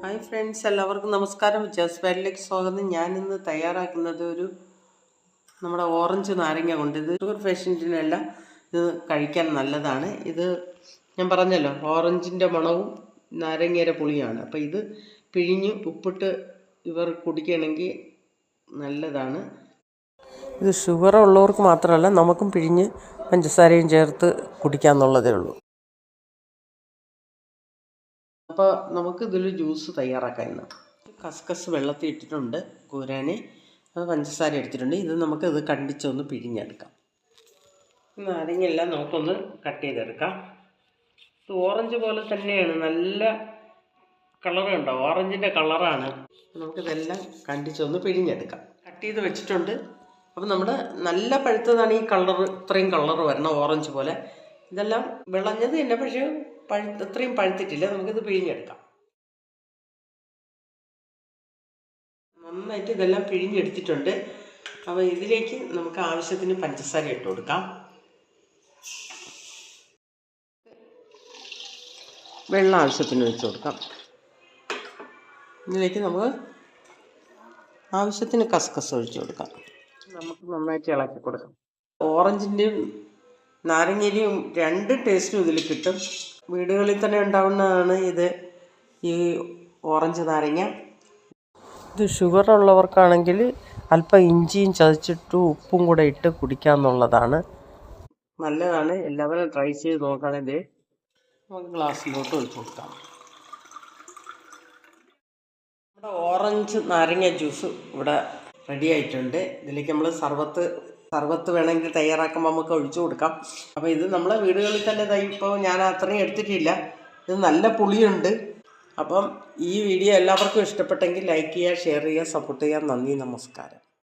Hi friends, എല്ലാവർക്കും നമസ്കാരം. Just ഫാഡിലേക്ക് സ്വാഗതം. ഞാനിന്ന് തയ്യാറാക്കുന്നത് നമ്മുടെ ഓറഞ്ച് നാരങ്ങ കൊണ്ട്. ഇത് ഷുഗർ പേഷ്യൻറ്റിനെല്ലാം ഇത് കഴിക്കാൻ നല്ലതാണ്. ഇത് ഞാൻ പറഞ്ഞല്ലോ, ഓറഞ്ചിൻ്റെ മണവും നാരങ്ങയുടെ പുളിയാണ്. അപ്പോൾ ഇത് പിഴിഞ്ഞ് ഉപ്പിട്ട് ഇവർ കുടിക്കുകയാണെങ്കിൽ നല്ലതാണ്. ഇത് ഷുഗർ ഉള്ളവർക്ക് മാത്രമല്ല, നമുക്കും പിഴിഞ്ഞ് പഞ്ചസാരയും ചേർത്ത് കുടിക്കാമെന്നുള്ളതേ ഉള്ളൂ. അപ്പോൾ നമുക്ക് ഇതിൽ ജ്യൂസ് തയ്യാറാക്കാം. ഇന്ന് കസ്കസ് വെള്ളത്തിൽ ഇട്ടിട്ടുണ്ട്, കൂരാന് അത് പഞ്ചസാര എടുത്തിട്ടുണ്ട്. ഇത് നമുക്കിത് കണ്ടിച്ചൊന്ന് പിഴിഞ്ഞെടുക്കാം. നാരങ്ങയെല്ലാം നമുക്കൊന്ന് കട്ട് ചെയ്തെടുക്കാം. ഇത് ഓറഞ്ച് പോലെ തന്നെയാണ്, നല്ല കളറുണ്ടോ, ഓറഞ്ചിൻ്റെ കളറാണ്. നമുക്കിതെല്ലാം കണ്ടിച്ചൊന്ന് പിഴിഞ്ഞെടുക്കാം. കട്ട് ചെയ്ത് വെച്ചിട്ടുണ്ട്. അപ്പം നമ്മുടെ നല്ല പഴുത്തതാണ് ഈ കളർ, ഇത്രയും കളർ വരണം, ഓറഞ്ച് പോലെ. ഇതെല്ലാം വിളഞ്ഞത് തന്നെ, പക്ഷേ ഇത്രയും പഴുത്തിട്ടില്ല. നമുക്കിത് പിഴിഞ്ഞെടുക്കാം. നന്നായിട്ട് ഇതെല്ലാം പിഴിഞ്ഞെടുത്തിട്ടുണ്ട്. അപ്പോൾ ഇതിലേക്ക് നമുക്ക് ആവശ്യത്തിന് പഞ്ചസാര ഇട്ട് കൊടുക്കാം. വെള്ളം ആവശ്യത്തിന് ഒഴിച്ച് കൊടുക്കാം. ഇതിലേക്ക് നമുക്ക് ആവശ്യത്തിന് കസ്കസ് ഒഴിച്ച് കൊടുക്കാം. നമുക്ക് നന്നായിട്ട് ഇളക്കി കൊടുക്കാം. ഓറഞ്ചിൻ്റെയും നാരങ്ങയുടെയും രണ്ട് ടേസ്റ്റും ഇതിൽ കിട്ടും. വീടുകളിൽ തന്നെ ഉണ്ടാവുന്നതാണ് ഇത്, ഈ ഓറഞ്ച് നാരങ്ങ. ഇത് ഷുഗർ ഉള്ളവർക്കാണെങ്കിൽ അല്പം ഇഞ്ചിയും ചതച്ചിട്ട് ഉപ്പും കൂടെ ഇട്ട് കുടിക്കാമെന്നുള്ളതാണ്. നല്ലതാണ്, എല്ലാവരും ട്രൈ ചെയ്ത് നോക്കുകയാണെങ്കിൽ. നമുക്ക് ഗ്ലാസ്സിലോട്ട് ഒഴിച്ച് കൊടുക്കാം. നമ്മുടെ ഓറഞ്ച് നാരങ്ങ ജ്യൂസ് ഇവിടെ റെഡി ആയിട്ടുണ്ട്. ഇതിലേക്ക് നമ്മൾ സർബത്ത് വേണമെങ്കിൽ തയ്യാറാക്കുമ്പോൾ നമുക്ക് ഒഴിച്ചു കൊടുക്കാം. അപ്പോൾ ഇത് നമ്മളെ വീടുകളിൽ തന്നെ ഇപ്പോൾ ഞാൻ അത്രയും എടുത്തിട്ടില്ല. ഇത് നല്ല പുളിയുണ്ട്. അപ്പം ഈ വീഡിയോ എല്ലാവർക്കും ഇഷ്ടപ്പെട്ടെങ്കിൽ ലൈക്ക് ചെയ്യുക, ഷെയർ ചെയ്യുക, സപ്പോർട്ട് ചെയ്യുക. നന്ദി, നമസ്കാരം.